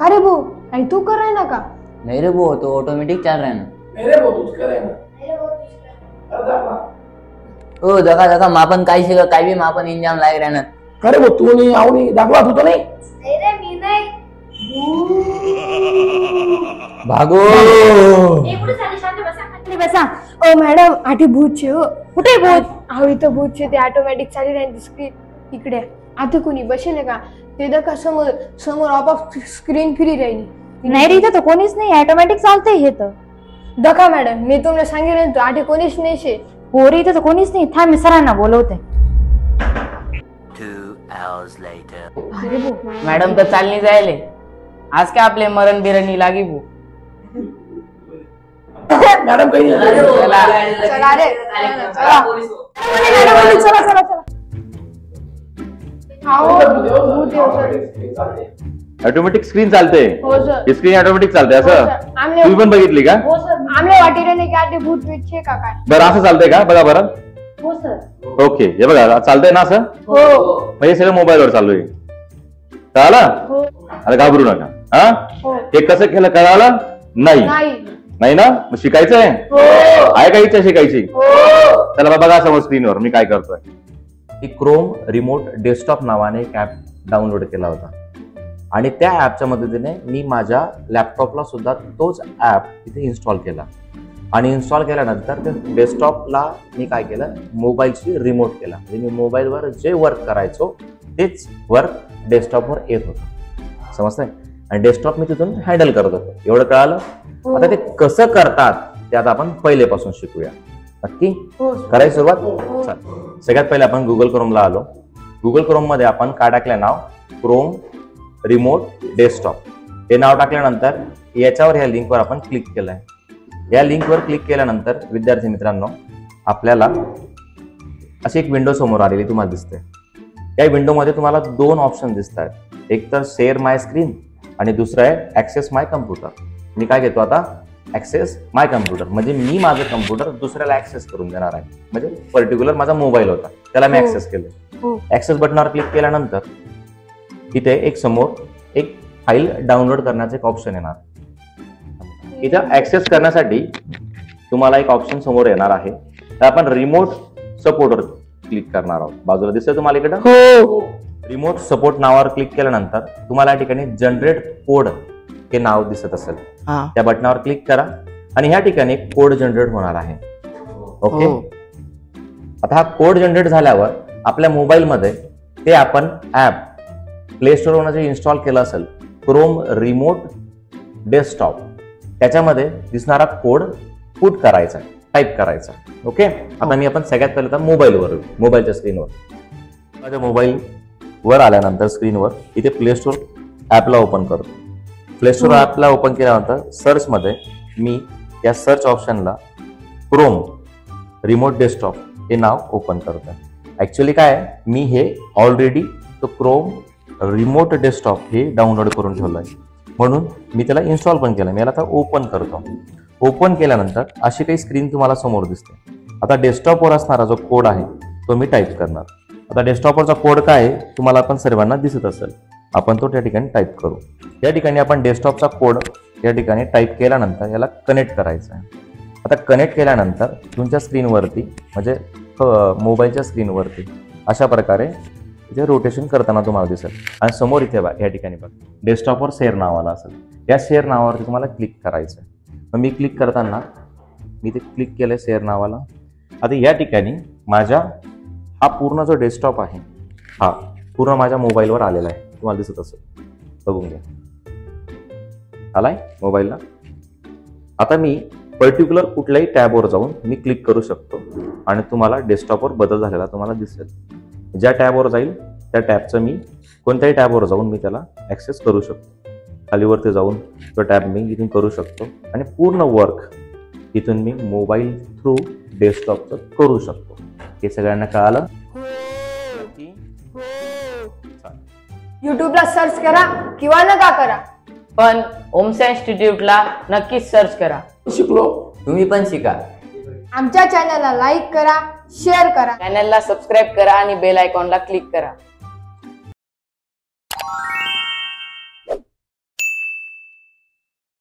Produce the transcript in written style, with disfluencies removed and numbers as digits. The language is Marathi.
का रे भाऊ, काही तू कर रहा है ना का? नहीं रे वो तो ऑटोमेटिक चल रहा है ना। मेरे वो तुझ करे ना ओ जगा जगा मापन काय शिका काय बी मापन इंजाम लाग रहा है ना। अरे वो तू नहीं आओ नहीं दाखला तू तो नहीं रे मी नाही भागो बसा। ओ मॅडम आठी भूत छे हो। कुठे भूत? अहो इथं भूत छे, ते ऑटोमॅटिक चालली नाही स्क्रीन इकडे आता कोणी बसेल का ते दका समोर समोर आपोआप स्क्रीन फ्री राहिली नाही रे, इथं तर कोणीच नाही, ऑटोमॅटिक चालतंय हे तर। दका मॅडम मी तुम्हाला सांगितलं आठी कोणीच नाही शे। हो रे, इथं तर कोणीच नाही, थांब मी सरांना बोलवते। 2 hours later. अरे भाऊ मैडम तो चालनी जायले आज क्या आपले मरण बिरणी लागी भू। मैडम कहीं चला रे चला चला चला चला आओ भूत येऊ सर। ऑटोमॅटिक स्क्रीन चालते, हो सर स्क्रीन ऑटोमॅटिक चालते असं आमले तुम्ही पण बघितली का? हो सर आमले वाटी रे की आठी भूत विच्छे का काय? बरं असं चालतंय का बघा बरं। हो सर ओके हे बघा चालतंय ना असं, हो म्हणजे सगळं मोबाईलवर चालू आहे कळालं? हो आता घाबरू नका हा। हो हे कसं केलं कळालं नाही? नाही नाही ना, मग शिकायचं आहे? हो आहे का इच्छा शिकायची? हो चला बघा समोर स्क्रीनवर मी काय करतोय। क्रोम रिमोट डेस्कटॉप नावाने एक ऍप डाउनलोड केला होता आणि त्या ऍपच्या मदतीने मी माझ्या लॅपटॉपला सुद्धा तोच ऍप इथे इन्स्टॉल केला आणि इन्स्टॉल केल्यानंतर त्या डेस्कटॉपला मी काय केलं, मोबाईलची रिमोट केला। म्हणजे मी मोबाईलवर जे वर्क करायचो तेच वर्क डेस्कटॉपवर येत होतं, समजतंय? आणि डेस्कटॉप मी तिथून हँडल करत होतो, एवढं कळालं? आता ते कसं करतात ते आता आपण पहिलेपासून शिकूया। नक्की करायची सुरुवात? चल सगळ्यात पहिले आपण गुगल क्रोमला आलो। गुगल क्रोम मध्ये आपण काय टाकलं नाव, क्रोम रिमोट डेस्कटॉप हे नाव टाकल्यानंतर याच्यावर ह्या लिंकवर आपण क्लिक केलंय। या लिंकवर क्लिक केल्यानंतर विद्यार्थी मित्रांनो आपल्याला अशी एक विंडो समोर आलेली तुम्हाला दिसते। या विंडोमध्ये तुम्हाला दोन ऑप्शन दिसत आहेत, एक तर शेअर माय स्क्रीन आणि दुसरं आहे ऍक्सेस माय कम्प्युटर। मी काय घेतो आता, ऍक्सेस माय कम्प्युटर, म्हणजे मी माझं कम्प्युटर दुसऱ्याला ऍक्सेस करून देणार आहे। म्हणजे पर्टिक्युलर माझा मोबाईल होता त्याला मी ऍक्सेस केलं। ऍक्सेस बटनावर क्लिक केल्यानंतर इथे एक समोर एक फाईल डाउनलोड करण्याचं एक ऑप्शन येणार। इथं ऍक्सेस करण्यासाठी तुम्हाला एक ऑप्शन समोर येणार आहे, तर आपण रिमोट सपोर्टवर क्लिक करणार आहोत। बाजूला दिसतंय तुम्हाला इकडं हो रिमोट सपोर्ट नावावर क्लिक केल्यानंतर तुम्हाला या ठिकाणी जनरेट कोड हे नाव दिसत असेल, त्या बटनावर क्लिक करा आणि ह्या ठिकाणी कोड जनरेट होणार आहे। ओके आता हा कोड जनरेट झाल्यावर आपल्या मोबाईलमध्ये ते आपण ऍप प्ले स्टोरवरून जे इन्स्टॉल केलं असेल क्रोम रिमोट डेस्कटॉप त्याच्यामध्ये दिसणारा कोड पुट करायचा, टाईप करायचा। ओके आता मी आपण सगळ्यात पहिले तर मोबाईलवर, मोबाईलच्या स्क्रीनवर, माझ्या मोबाईल वर आल्यानंतर स्क्रीनवर इथे प्ले स्टोर ऍपला ओपन करतो। प्ले स्टोर ऍपला ओपन केल्यानंतर सर्च मध्ये मी या सर्च ऑप्शनला क्रोम रिमोट डेस्कटॉप हे नाव ओपन करतो। ऍक्च्युअली काय आहे, मी हे ऑलरेडी तो क्रोम रिमोट डेस्कटॉप हे डाउनलोड करून ठेवलं आहे, म्हणून मी त्याला इन्स्टॉल पण केलं। मी याला आता ओपन करतो। ओपन केल्यानंतर अशी काही स्क्रीन तुम्हाला समोर दिसते। आता डेस्कटॉपवर असणारा जो कोड आहे तो मी टाईप करणार। आता डेस्कटॉपवरचा कोड काय आहे तुम्हाला आपण सर्वांना दिसत असेल, आपण तो त्या ठिकाणी टाईप करू। या ठिकाणी आपण डेस्कटॉपचा कोड या ठिकाणी टाईप केल्यानंतर याला कनेक्ट करायचं आहे। आता कनेक्ट केल्यानंतर तुमच्या स्क्रीनवरती म्हणजे मोबाईलच्या स्क्रीनवरती अशा प्रकारे इथे रोटेशन करताना तुम्हाला दिसेल आणि समोर इथे या ठिकाणी बघा डेस्कटॉपवर शेअर नावाला असेल, या शेअर नावावरती तुम्हाला क्लिक करायचं आहे। मग मी क्लिक करताना मी ते क्लिक केलं शेअर नावाला। आता या ठिकाणी माझ्या हा पूर्ण जो डेस्कटॉप आहे हा पूर्ण माझ्या मोबाईलवर आलेला आहे, तुम्हाला दिसत असेल, बघून घ्या आलाय मोबाईलला। आता मी पर्टिक्युलर कुठल्याही टॅबवर जाऊन मी क्लिक करू शकतो आणि तुम्हाला डेस्कटॉपवर बदल झालेला तुम्हाला दिसेल। ज्या टॅबवर जाईल त्या टॅबचं मी कोणत्याही टॅबवर जाऊन मी त्याला ऍक्सेस करू शकतो। खालीवरती जाऊन तो टॅब मी इथून करू शकतो आणि पूर्ण वर्क इथून मी मोबाईल थ्रू डेस्कटॉपचं करू शकतो। हे सगळ्यांना कळालं? युट्यूबला सर्च करा किंवा नका करा, पण ओमसा इन्स्टिट्यूटला नक्कीच सर्च करा। शिकलो तुम्ही पण शिका। आमच्या चॅनलला लाईक करा, शेअर करा, चॅनलला सबस्क्राईब करा आणि बेल आयकॉनला क्लिक करा।